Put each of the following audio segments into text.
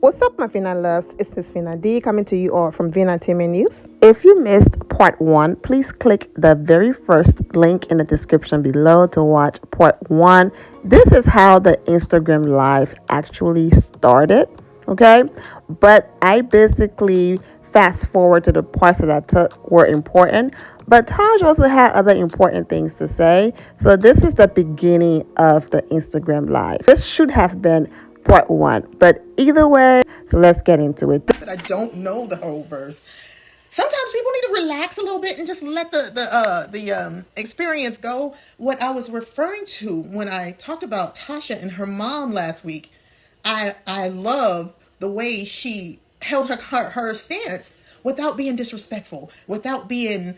What's up, my Vina loves? It's Miss Vina D coming to you all from Vina Tamar News. If you missed part 1, please click the very first link in the description below to watch part 1. This is how the Instagram Live actually started, okay? But I basically fast forward to the parts that I took were important. But Taj also had other important things to say. So this is the beginning of the Instagram Live. This should have been part 1, but either way, so let's get into it. That I don't know the whole verse. Sometimes people need to relax a little bit and just let the experience go. What I was referring to when I talked about Tasha and her mom last week, I love the way she held her stance without being disrespectful, without being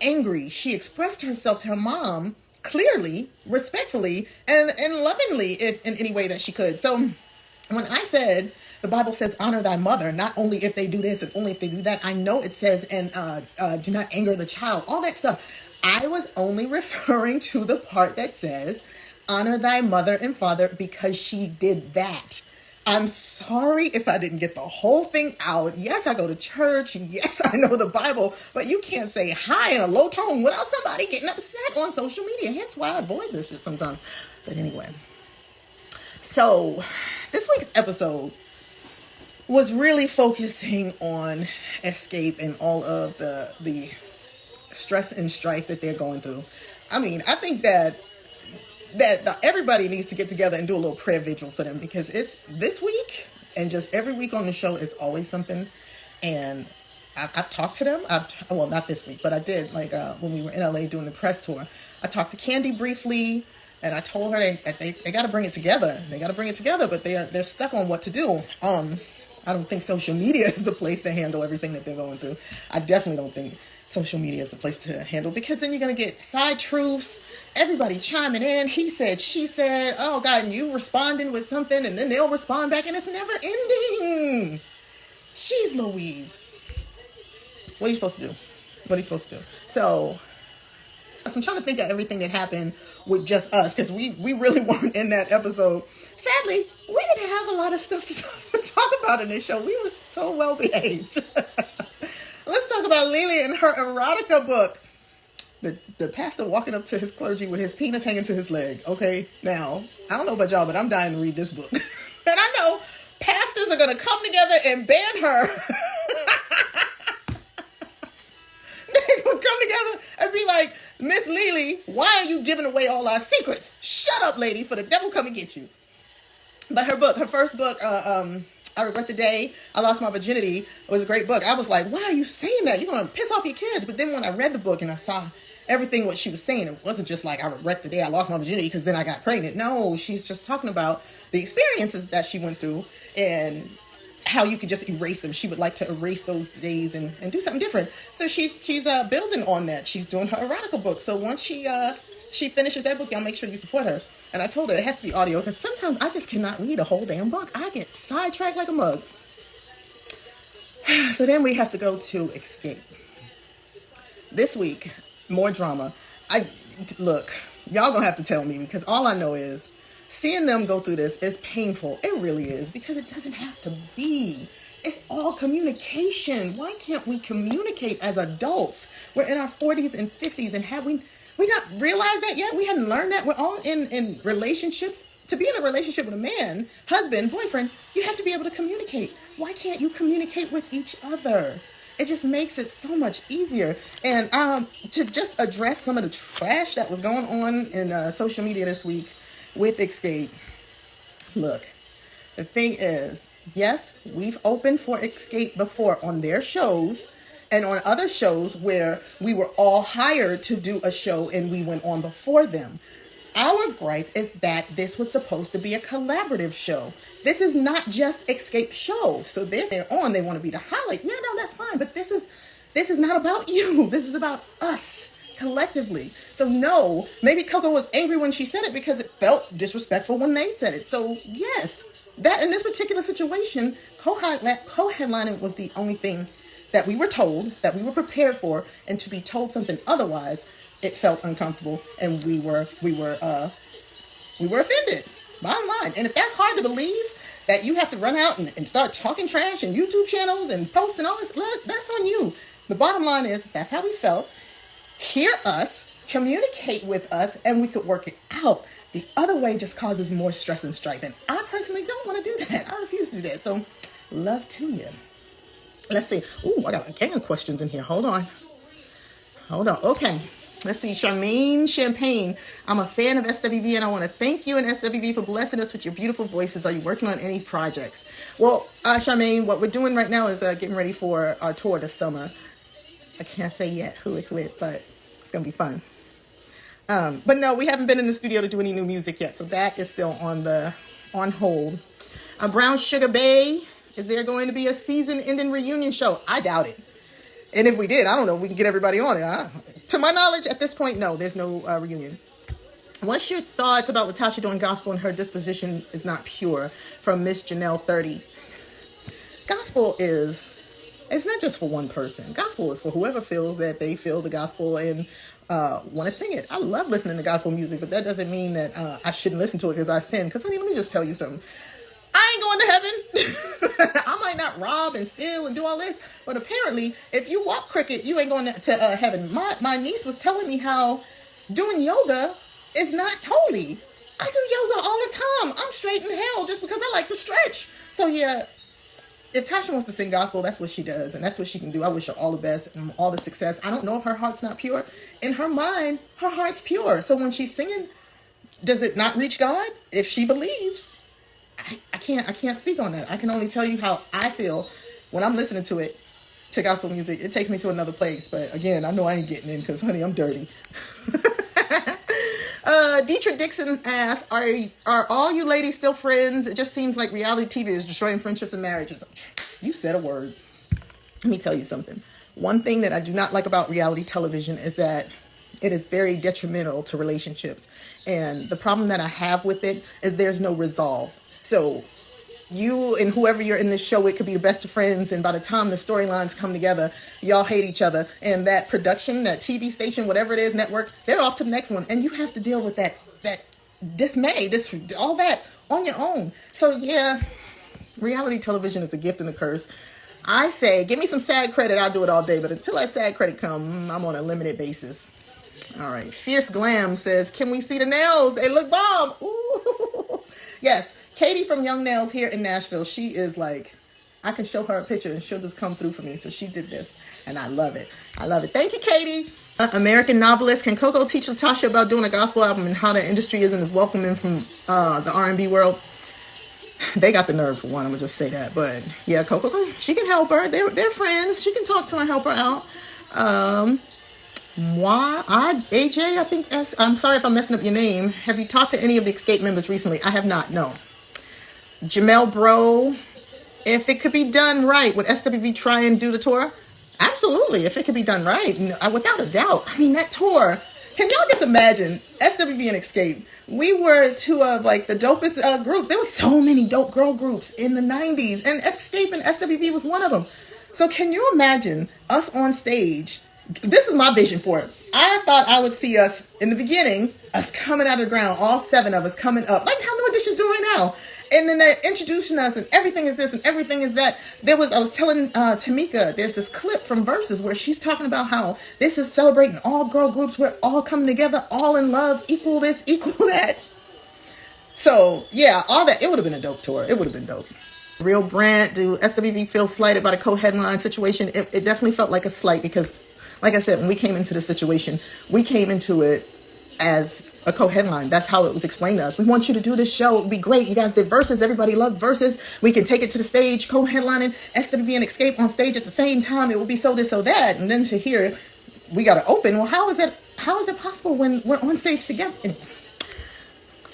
angry. She expressed herself to her mom clearly, respectfully, and lovingly in any way that she could. So when I said the Bible says honor thy mother, not only if they do this and only if they do that, I know it says and do not anger the child, all that stuff. I was only referring to the part that says honor thy mother and father because she did that. I'm sorry if I didn't get the whole thing out. Yes, I go to church. Yes, I know the Bible, but you can't say hi in a low tone without somebody getting upset on social media. Hence why I avoid this shit sometimes. But anyway, so this week's episode was really focusing on Xscape and all of the stress and strife that they're going through. I mean, I think that everybody needs to get together and do a little prayer vigil for them, because it's this week and just every week on the show is always something. And I've talked to them. Well, not this week, but I did when we were in LA doing the press tour. I talked to Candy briefly, and I told her they got to bring it together. They got to bring it together, but they're stuck on what to do. I don't think social media is the place to handle everything that they're going through. I definitely don't think social media is the place to handle, because then you're going to get side truths, everybody chiming in, he said, she said, oh God, and you responding with something, and then they'll respond back, and it's never ending. Jeez Louise. What are you supposed to do? What are you supposed to do? So I'm trying to think of everything that happened with just us, because we really weren't in that episode. Sadly, we didn't have a lot of stuff to talk about in this show. We were so well behaved. Let's talk about Lily and her erotica book. The pastor walking up to his clergy with his penis hanging to his leg. Okay, now, I don't know about y'all, but I'm dying to read this book. And I know pastors are going to come together and ban her. They're going to come together and be like, Miss Lily, why are you giving away all our secrets? Shut up, lady, for the devil come and get you. But her first book, I Regret the Day I Lost My Virginity, was a great book. I was like, why are you saying that? You're going to piss off your kids. But then when I read the book and I saw everything what she was saying, it wasn't just like, I regret the day I lost my virginity because then I got pregnant. No, she's just talking about the experiences that she went through and how you could just erase them. She would like to erase those days and do something different. So she's building on that. She's doing her erotica book. So once she finishes that book, y'all make sure you support her. And I told her it has to be audio, because sometimes I just cannot read a whole damn book. I get sidetracked like a mug. So then we have to go to Xscape. This week, more drama. Look, y'all gonna have to tell me, because all I know is seeing them go through this is painful. It really is, because it doesn't have to be. It's all communication. Why can't we communicate as adults? We're in our 40s and 50s, and have we not realized that yet? We hadn't learned that. We're all in relationships. To be in a relationship with a man, husband, boyfriend, you have to be able to communicate. Why can't you communicate with each other? It just makes it so much easier. And to just address some of the trash that was going on in social media this week with Xscape. Look, the thing is, yes, we've opened for Xscape before on their shows and on other shows where we were all hired to do a show and we went on before them. Our gripe is that this was supposed to be a collaborative show. This is not just Xscape's show. So they're on, they want to be the highlight. Yeah, no, that's fine. But this is not about you. This is about us collectively. So no, maybe Coco was angry when she said it because it felt disrespectful when they said it. So yes, that in this particular situation, co-headlining was the only thing that we were told, that we were prepared for, and to be told something otherwise, it felt uncomfortable, and we were offended. Bottom line. And if that's hard to believe, that you have to run out and start talking trash and YouTube channels and posting all this, look, that's on you. The bottom line is, that's how we felt. Hear us, communicate with us, and we could work it out. The other way just causes more stress and strife. And I personally don't want to do that. I refuse to do that. So, love to you. Let's see. Ooh, I got a gang of questions in here. Hold on. Okay. Let's see. Charmaine Champagne. I'm a fan of SWV, and I want to thank you and SWV for blessing us with your beautiful voices. Are you working on any projects? Well, Charmaine, what we're doing right now is getting ready for our tour this summer. I can't say yet who it's with, but it's going to be fun. But no, we haven't been in the studio to do any new music yet, so that is still on hold. Brown Sugar Bay, is there going to be a season-ending reunion show? I doubt it. And if we did, I don't know if we can get everybody on it. To my knowledge, at this point, no, there's no reunion. What's your thoughts about Latasha doing gospel and her disposition is not pure? From Miss Janelle 30. Gospel it's not just for one person. Gospel is for whoever feels that they feel the gospel and want to sing it. I love listening to gospel music, but that doesn't mean that I shouldn't listen to it because I sin. Because, honey, let me just tell you something. I ain't going to heaven. I might not rob and steal and do all this, but apparently, if you walk crooked, you ain't going to heaven. My niece was telling me how doing yoga is not holy. I do yoga all the time. I'm straight in hell just because I like to stretch. So, yeah. If Tasha wants to sing gospel, that's what she does, and that's what she can do. I wish her all the best and all the success. I don't know if her heart's not pure. In her mind, her heart's pure. So when she's singing, does it not reach God? If she believes, I can't speak on that. I can only tell you how I feel when I'm listening to gospel music. It takes me to another place. But again, I know I ain't getting in because, honey, I'm dirty. Deetra Dixon asks, are all you ladies still friends? It just seems like reality TV is destroying friendships and marriages. You said a word. Let me tell you something. One thing that I do not like about reality television is that it is very detrimental to relationships. And the problem that I have with it is there's no resolve. So you and whoever you're in this show, it could be the best of friends. And by the time the storylines come together, y'all hate each other. And that production, that TV station, whatever it is, network, they're off to the next one. And you have to deal with that dismay, all that on your own. So yeah, reality television is a gift and a curse. I say, give me some SAG credit. I'll do it all day. But until that SAG credit come, I'm on a limited basis. All right. Fierce Glam says, can we see the nails? They look bomb. Ooh. Yes. Katie from Young Nails here in Nashville, she is like, I can show her a picture and she'll just come through for me. So she did this and I love it. Thank you, Katie. American novelist, can Coco teach Latasha about doing a gospel album and how the industry isn't as welcoming from the R&B world? They got the nerve for one, I'm gonna just say that. But yeah, Coco, she can help her. They're friends. She can talk to her and help her out. AJ, I think I'm sorry if I'm messing up your name. Have you talked to any of the Xscape members recently? I have not, no. Jamel Bro, if it could be done right, would SWV try and do the tour? Absolutely, if it could be done right, without a doubt. I mean, that tour, can y'all just imagine SWV and Xscape? We were two of like the dopest groups. There were so many dope girl groups in the 90s, and Xscape and SWV was one of them. So can you imagine us on stage? This is my vision for it. I thought I would see us in the beginning, us coming out of the ground, all 7 of us coming up, like how New Edition's doing now. And then they're introducing us, and everything is this, and everything is that. I was telling Tamika, there's this clip from Versus where she's talking about how this is celebrating all girl groups. We're all coming together, all in love, equal this, equal that. So, yeah, all that. It would have been a dope tour. It would have been dope. Real Brand, do SWV feel slighted by the co-headline situation? It definitely felt like a slight because, like I said, when we came into the situation, we came into it as a co-headline. That's how it was explained to us. We want you to do this show. It would be great. You guys did Versus. Everybody loved Versus. We can take it to the stage, co-headlining SWV and Xscape on stage at the same time. It would be so this, so that. And then to hear we got to open. Well, how is it possible when we're on stage together? Anyway,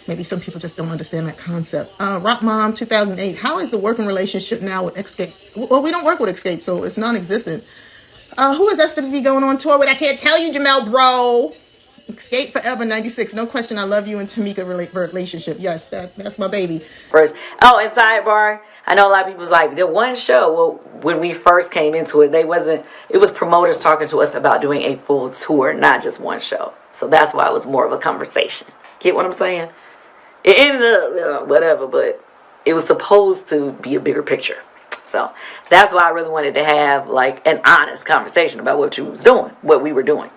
maybe some people just don't understand that concept. Rock Mom 2008. How is the working relationship now with Xscape? Well, we don't work with Xscape, so it's non-existent. Who is SWV going on tour with? I can't tell you, Jamel, bro. Xscape Forever 96. No question. I love you and Tamika relationship. Yes, that's my baby. First. Oh, and sidebar. I know a lot of people's like, the one show, well, when we first came into it, it was promoters talking to us about doing a full tour, not just one show. So that's why it was more of a conversation. Get what I'm saying? It ended up whatever, but it was supposed to be a bigger picture. So that's why I really wanted to have like an honest conversation about what we were doing.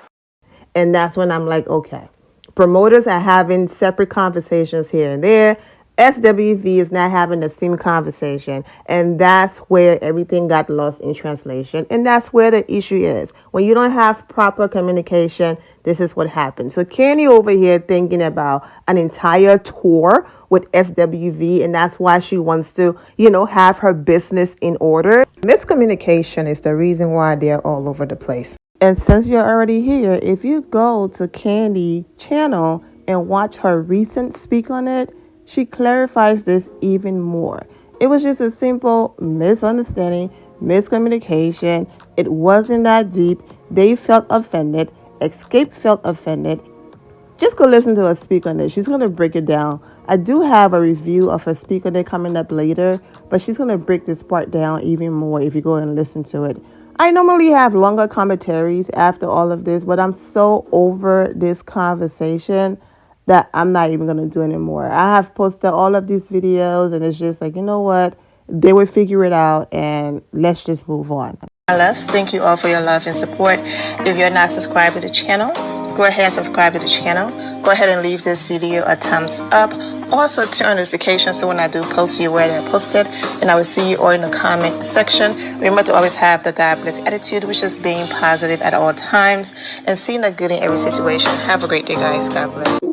And that's when I'm like, okay, promoters are having separate conversations here and there. SWV is not having the same conversation. And that's where everything got lost in translation. And that's where the issue is. When you don't have proper communication, this is what happens. So Kenny over here thinking about an entire tour with SWV, and that's why she wants to, have her business in order. Miscommunication is the reason why they're all over the place. And since you're already here, if you go to Candy's channel and watch her recent speak on it, she clarifies this even more. It was just a simple misunderstanding, miscommunication. It wasn't that deep. They felt offended. Xscape felt offended. Just go listen to her speak on it. She's going to break it down. I do have a review of her speak on it coming up later, but she's going to break this part down even more if you go and listen to it. I normally have longer commentaries after all of this, but I'm so over this conversation that I'm not even going to do anymore. I have posted all of these videos, and it's just like, you know what? They will figure it out, and let's just move on. My loves, thank you all for your love and support. If you're not subscribed to the channel, go ahead and subscribe to the channel. Go ahead and leave this video a thumbs up. Also, turn on notifications so when I do post, you're aware that I posted. And I will see you all in the comment section. Remember to always have the God bless attitude, which is being positive at all times and seeing the good in every situation. Have a great day, guys. God bless.